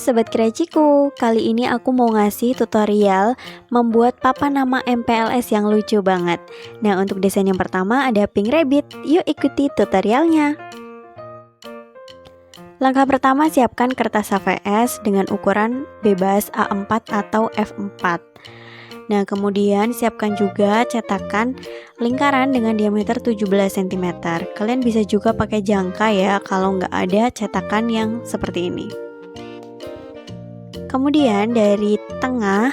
Sobat Keraciku, kali ini aku mau ngasih tutorial membuat papan nama MPLS yang lucu banget. Nah, untuk desain yang pertama ada Pink Rabbit, yuk ikuti tutorialnya. Langkah pertama, siapkan kertas HVS dengan ukuran bebas A4 atau F4. Nah, kemudian siapkan juga cetakan lingkaran dengan diameter 17 cm. Kalian bisa juga pakai jangka ya kalau nggak ada cetakan yang seperti ini. Kemudian dari tengah,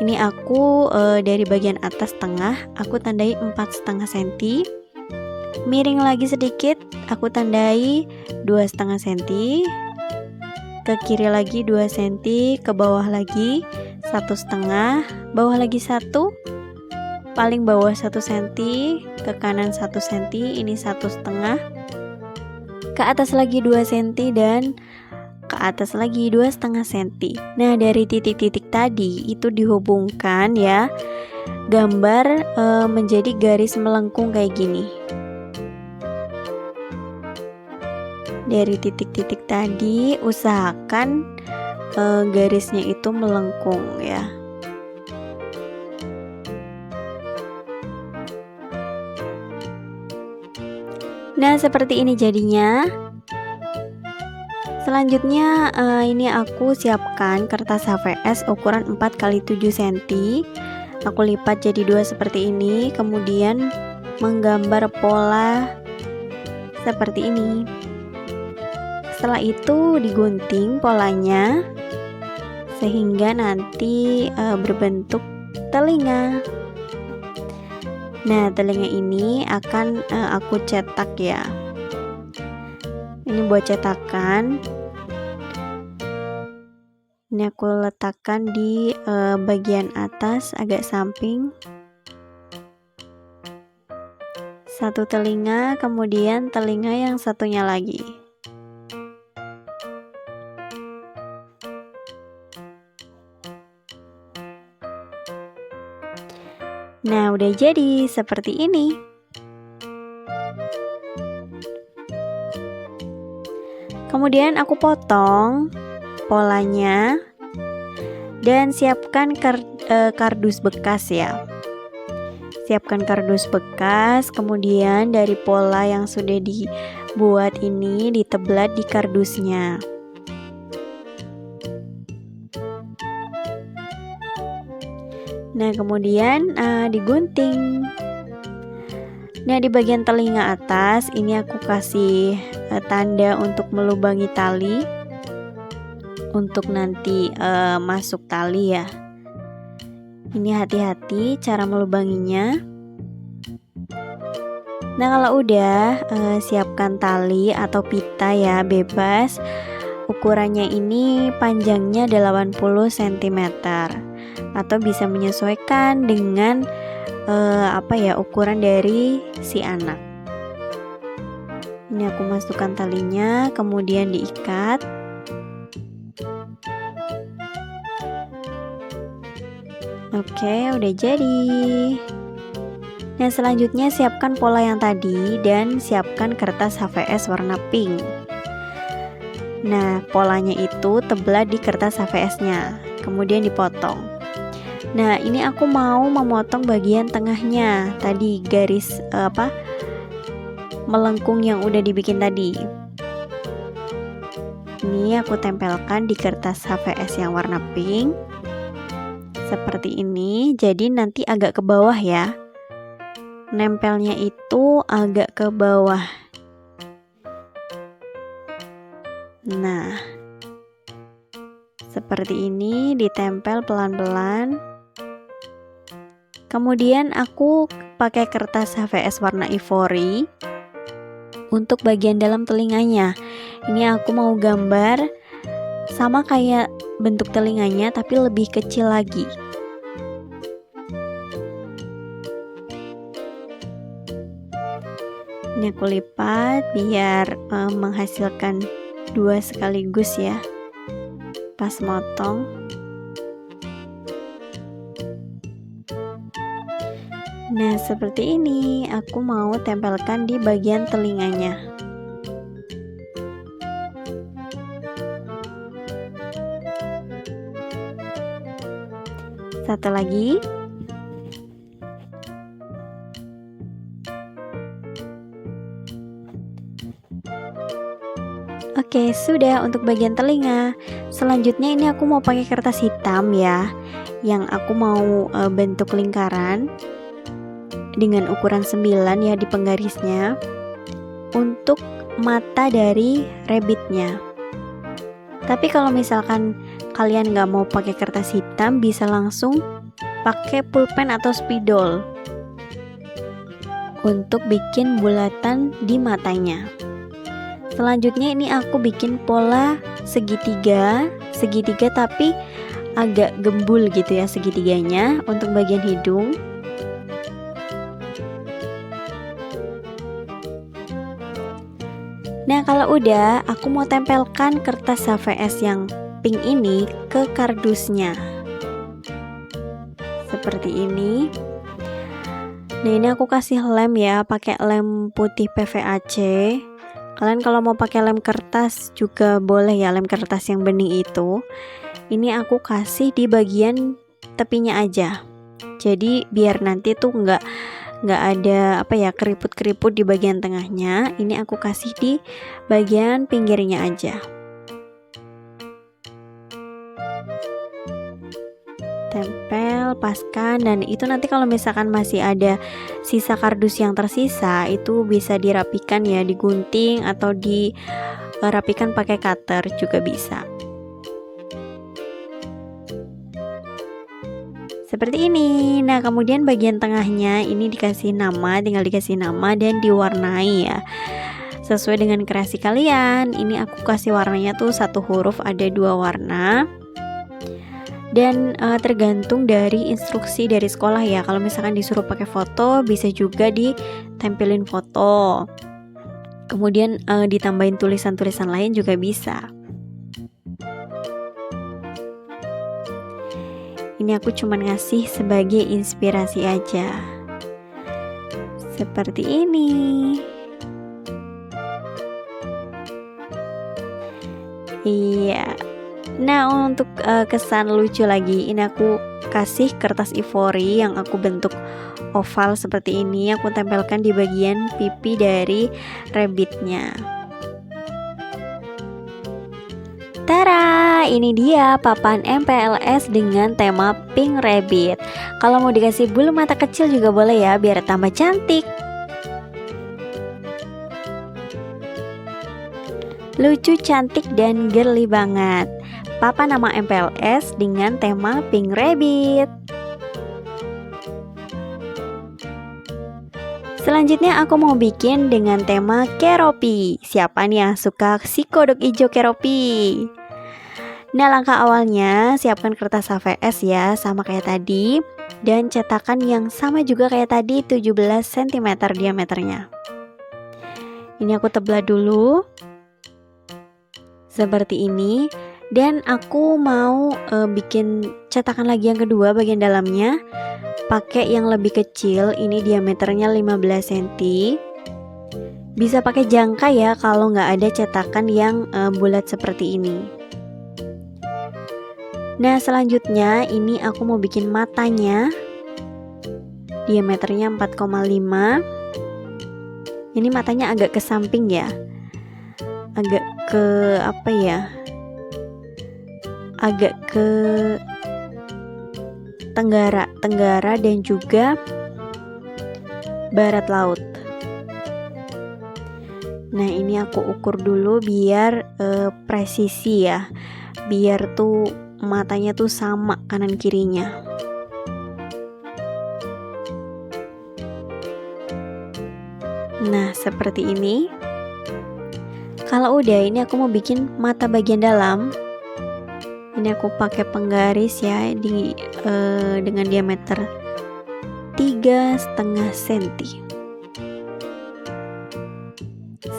ini aku dari bagian atas tengah aku tandai 4,5 cm. Miring lagi sedikit, aku tandai 2,5 cm. Ke kiri lagi 2 cm, ke bawah lagi 1,5, bawah lagi 1, paling bawah 1 cm, ke kanan 1 cm, ini 1,5, ke atas lagi 2 cm dan ke atas lagi 2,5 cm. Nah, dari titik-titik tadi itu dihubungkan ya, gambar menjadi garis melengkung kayak gini. Dari titik-titik tadi usahakan garisnya itu melengkung ya. Nah, seperti ini jadinya. Selanjutnya ini aku siapkan kertas HVS ukuran 4x7 cm. Aku lipat jadi 2 seperti ini, kemudian menggambar pola seperti ini. Setelah itu digunting polanya sehingga nanti berbentuk telinga. Nah, telinga ini akan aku cetak ya. Ini buat cetakan. Ini aku letakkan di bagian atas agak samping. Satu telinga, kemudian telinga yang satunya lagi. Nah, udah jadi seperti ini. Kemudian aku potong polanya dan siapkan kardus bekas ya. Siapkan kardus bekas, kemudian dari pola yang sudah dibuat ini diteblat di kardusnya. Nah, kemudian digunting. Nah, di bagian telinga atas ini aku kasih tanda untuk melubangi tali untuk nanti masuk tali ya. Ini hati-hati cara melubanginya. Nah, kalau udah siapkan tali atau pita ya, bebas. Ukurannya ini panjangnya 80 cm atau bisa menyesuaikan dengan ukuran dari si anak. Ini aku masukkan talinya, kemudian diikat. Oke, udah jadi. Nah, selanjutnya siapkan pola yang tadi dan siapkan kertas HVS warna pink. Nah, polanya itu teblat di kertas HVS-nya, kemudian dipotong. Nah, ini aku mau memotong bagian tengahnya. Tadi garis melengkung yang udah dibikin tadi. Ini aku tempelkan di kertas HVS yang warna pink. Seperti ini. Jadi nanti agak ke bawah ya. Nempelnya itu agak ke bawah. Nah, seperti ini ditempel pelan-pelan. Kemudian aku pakai kertas HVS warna ivory untuk bagian dalam telinganya. Ini aku mau gambar sama kayak bentuk telinganya tapi lebih kecil lagi. Ini aku lipat biar menghasilkan 2 sekaligus ya pas motong. Nah, seperti ini aku mau tempelkan di bagian telinganya. Satu lagi. Oke, sudah untuk bagian telinga. Selanjutnya ini aku mau pakai kertas hitam ya, yang aku mau bentuk lingkaran dengan ukuran 9 ya di penggarisnya untuk mata dari rabbitnya. Tapi kalau misalkan kalian nggak mau pakai kertas hitam, bisa langsung pakai pulpen atau spidol untuk bikin bulatan di matanya. Selanjutnya ini aku bikin pola segitiga tapi agak gembul gitu ya segitiganya untuk bagian hidung. Nah, kalau udah, aku mau tempelkan kertas HVS yang pink ini ke kardusnya. Seperti ini. Nah, ini aku kasih lem ya, pakai lem putih PVAC. Kalian kalau mau pakai lem kertas juga boleh ya, lem kertas yang bening itu. Ini aku kasih di bagian tepinya aja. Jadi biar nanti tuh nggak ada keriput-keriput di bagian tengahnya. Ini aku kasih di bagian pinggirnya aja. Tempel, paskan, dan itu nanti kalau misalkan masih ada sisa kardus yang tersisa, itu bisa dirapikan ya, digunting atau dirapikan pakai cutter juga bisa. Seperti ini. Nah, kemudian bagian tengahnya ini dikasih nama, tinggal dikasih nama dan diwarnai ya, sesuai dengan kreasi kalian. Ini aku kasih warnanya tuh 1 huruf, ada 2 warna. Dan tergantung dari instruksi dari sekolah ya. Kalau misalkan disuruh pakai foto, bisa juga ditempelin foto. Kemudian ditambahin tulisan-tulisan lain juga bisa. Ini aku cuman ngasih sebagai inspirasi aja. Seperti ini. Iya. Nah, untuk kesan lucu lagi, ini aku kasih kertas ivory yang aku bentuk oval seperti ini. Aku tempelkan di bagian pipi dari rabbitnya. Tara, ini dia papan MPLS dengan tema Pink Rabbit. Kalau mau dikasih bulu mata kecil juga boleh ya, biar tambah cantik. Lucu, cantik, dan girly banget. Papan nama MPLS dengan tema Pink Rabbit. Selanjutnya aku mau bikin dengan tema Keroppi. Siapa nih yang suka si kodok hijau Keroppi? Nah, langkah awalnya siapkan kertas HVS ya, sama kayak tadi. Dan cetakan yang sama juga kayak tadi, 17 cm diameternya. Ini aku teblah dulu seperti ini. Dan aku mau bikin cetakan lagi yang kedua bagian dalamnya, pakai yang lebih kecil. Ini diameternya 15 cm. Bisa pakai jangka ya kalau nggak ada cetakan yang bulat seperti ini. Nah, selanjutnya ini aku mau bikin matanya, diameternya 4,5. Ini matanya agak ke samping ya, agak ke agak ke tenggara dan juga barat laut. Nah, ini aku ukur dulu biar presisi ya, biar tuh matanya tuh sama kanan kirinya. Nah, seperti ini. Kalau udah, ini aku mau bikin mata bagian dalam. Ini aku pakai penggaris ya, dengan diameter 3,5 cm.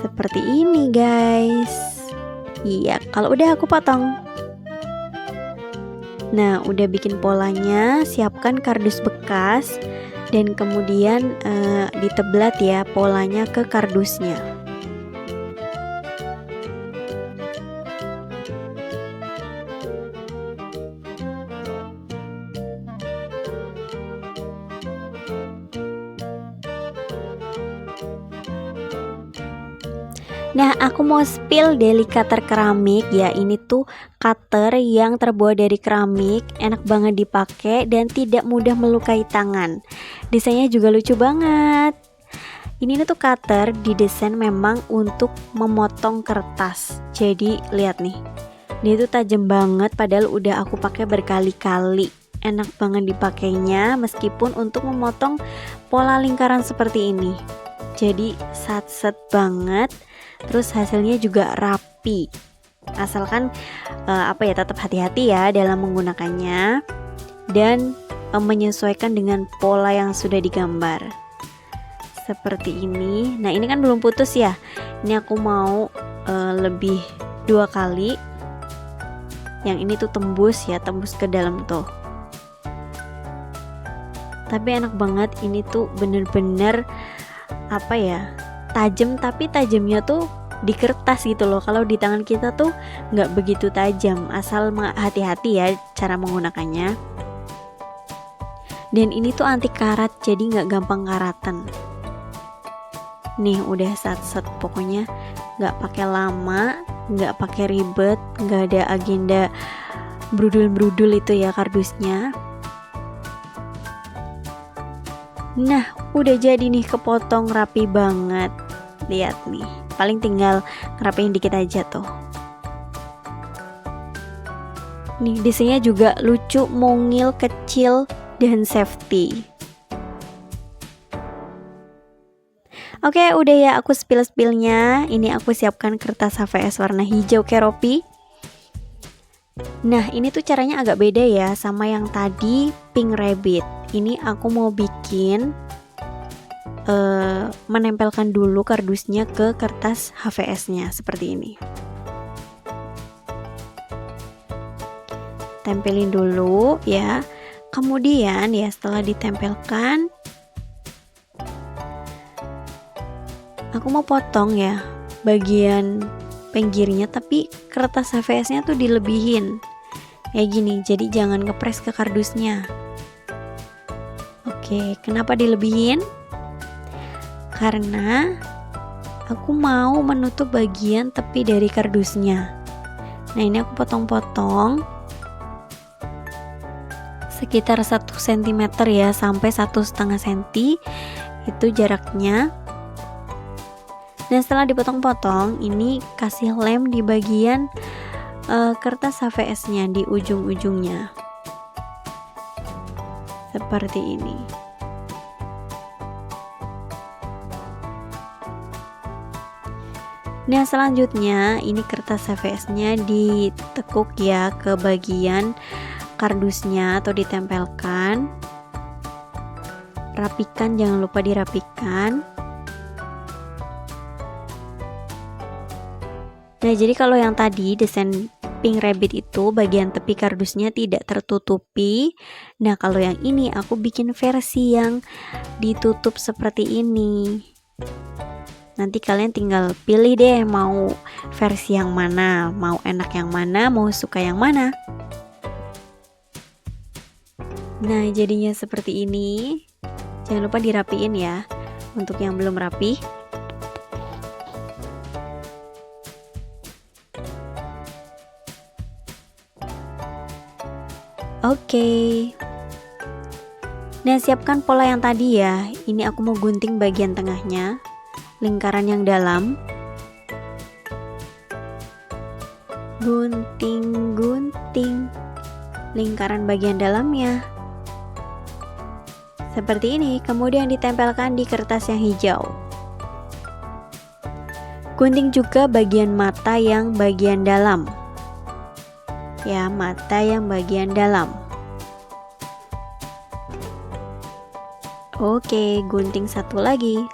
Seperti ini guys. Iya, kalau udah aku potong. Nah, udah bikin polanya, siapkan kardus bekas dan kemudian diteblat ya polanya ke kardusnya. Nah, aku mau spill Deli Cutter keramik ya. Ini tuh cutter yang terbuat dari keramik, enak banget dipakai dan tidak mudah melukai tangan. Desainnya juga lucu banget. Ini tuh cutter didesain memang untuk memotong kertas. Jadi lihat nih, dia tuh tajam banget padahal udah aku pakai berkali-kali. Enak banget dipakainya meskipun untuk memotong pola lingkaran seperti ini. Jadi sat-set banget. Terus hasilnya juga rapi. Asalkan tetap hati-hati ya dalam menggunakannya dan menyesuaikan dengan pola yang sudah digambar. Seperti ini. Nah, ini kan belum putus ya. Ini aku mau lebih 2 kali. Yang ini tuh tembus ke dalam tuh. Tapi enak banget, ini tuh bener-bener tajam, tapi tajamnya tuh di kertas gitu loh. Kalau di tangan kita tuh nggak begitu tajam, asal hati-hati ya cara menggunakannya. Dan ini tuh anti karat, jadi nggak gampang karatan. Nih udah sat-set, pokoknya nggak pakai lama, nggak pakai ribet, nggak ada agenda brudul-brudul itu ya kardusnya. Nah, udah jadi nih, kepotong rapi banget. Lihat nih, paling tinggal ngerapiin dikit aja tuh. Nih, desainnya juga lucu, mungil, kecil, dan safety. Oke, udah ya aku spill-spillnya. Ini aku siapkan kertas HVS warna hijau keropi. Nah, ini tuh caranya agak beda ya sama yang tadi Pink Rabbit. Ini aku mau bikin menempelkan dulu kardusnya ke kertas HVS-nya seperti ini. Tempelin dulu ya. Kemudian ya setelah ditempelkan, aku mau potong ya bagian pinggirnya, tapi kertas HVS-nya tuh dilebihin kayak gini, jadi jangan ngepres ke kardusnya. Oke, kenapa dilebihin? Karena aku mau menutup bagian tepi dari kardusnya. Nah, ini aku potong-potong sekitar 1 cm ya, sampai 1,5 cm itu jaraknya. Dan setelah dipotong-potong, ini kasih lem di bagian kertas HVS-nya di ujung-ujungnya. Seperti ini. Nah, selanjutnya ini kertas HVS-nya ditekuk ya ke bagian kardusnya atau ditempelkan. Rapikan, jangan lupa dirapikan. Nah, jadi kalau yang tadi desain Pink Rabbit itu bagian tepi kardusnya tidak tertutupi. Nah, kalau yang ini aku bikin versi yang ditutup seperti ini. Nanti kalian tinggal pilih deh mau versi yang mana, mau enak yang mana, mau suka yang mana. Nah, jadinya seperti ini. Jangan lupa dirapiin ya untuk yang belum rapi. Oke. Nah, siapkan pola yang tadi ya. Ini aku mau gunting bagian tengahnya, lingkaran yang dalam. Gunting lingkaran bagian dalamnya. Seperti ini, kemudian ditempelkan di kertas yang hijau. Gunting juga bagian mata yang bagian dalam. Ya, mata yang bagian dalam. Oke, gunting satu lagi.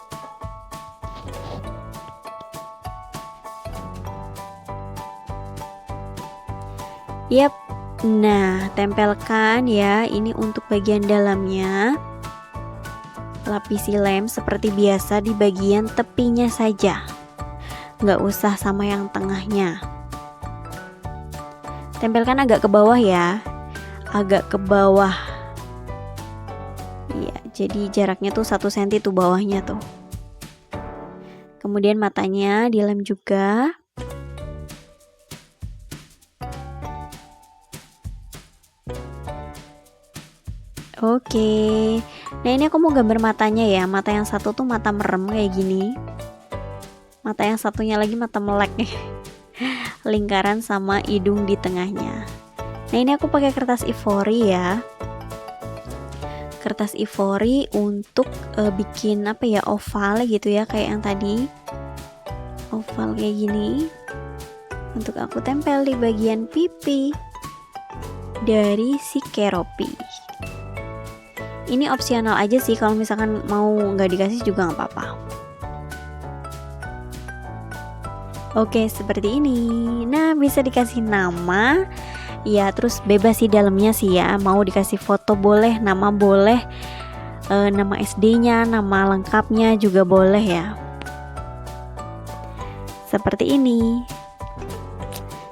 Yap. Nah, tempelkan ya. Ini untuk bagian dalamnya. Lapisi lem seperti biasa di bagian tepinya saja. Nggak usah sama yang tengahnya. Tempelkan agak ke bawah ya. Agak ke bawah. Iya, jadi jaraknya tuh 1 cm tuh bawahnya tuh. Kemudian matanya dilem juga. Oke. Nah, ini aku mau gambar matanya ya. Mata yang satu tuh mata merem kayak gini. Mata yang satunya lagi mata melek nih. Lingkaran sama hidung di tengahnya. Nah, ini aku pakai kertas ivory ya. Kertas ivory untuk bikin apa ya, oval gitu ya, kayak yang tadi. Oval kayak gini. Untuk aku tempel di bagian pipi dari si Keroppi. Ini opsional aja sih, kalau misalkan mau nggak dikasih juga nggak apa-apa. Oke, seperti ini. Nah, bisa dikasih nama. Ya, terus bebas sih dalamnya sih ya. Mau dikasih foto boleh, nama boleh, nama SD-nya, nama lengkapnya juga boleh ya. Seperti ini.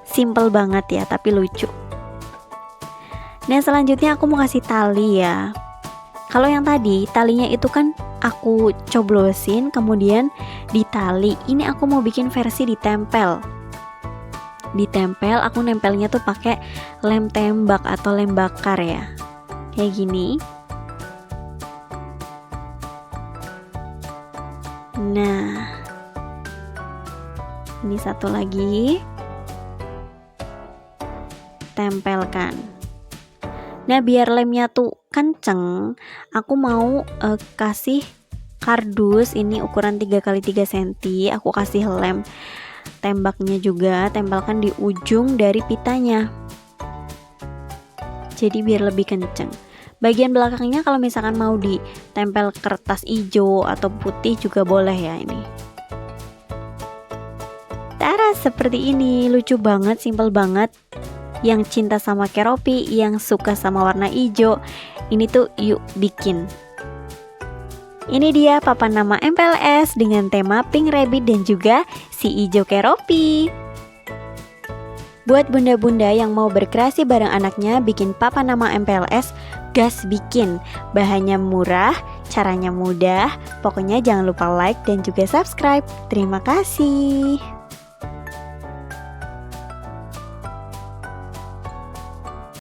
Simple banget ya, tapi lucu. Nah, selanjutnya aku mau kasih tali ya. Kalau yang tadi, talinya itu kan aku coblosin kemudian ditali. Ini aku mau bikin versi ditempel. Ditempel, aku nempelnya tuh pakai lem tembak atau lem bakar ya. Kayak gini. Nah, ini satu lagi. Tempelkan. Nah, biar lemnya tuh kenceng, aku mau kasih kardus ini ukuran 3x3 cm. Aku kasih lem tembaknya juga, tempelkan di ujung dari pitanya. Jadi biar lebih kenceng. Bagian belakangnya kalau misalkan mau ditempel kertas hijau atau putih juga boleh ya ini. Tara, seperti ini, lucu banget, simple banget. Yang cinta sama Keroppi, yang suka sama warna hijau, ini tuh yuk bikin. Ini dia papan nama MPLS dengan tema Pink Rabbit dan juga si hijau Keroppi. Buat bunda-bunda yang mau berkreasi bareng anaknya bikin papan nama MPLS, gas bikin. Bahannya murah, caranya mudah, pokoknya jangan lupa like dan juga subscribe. Terima kasih.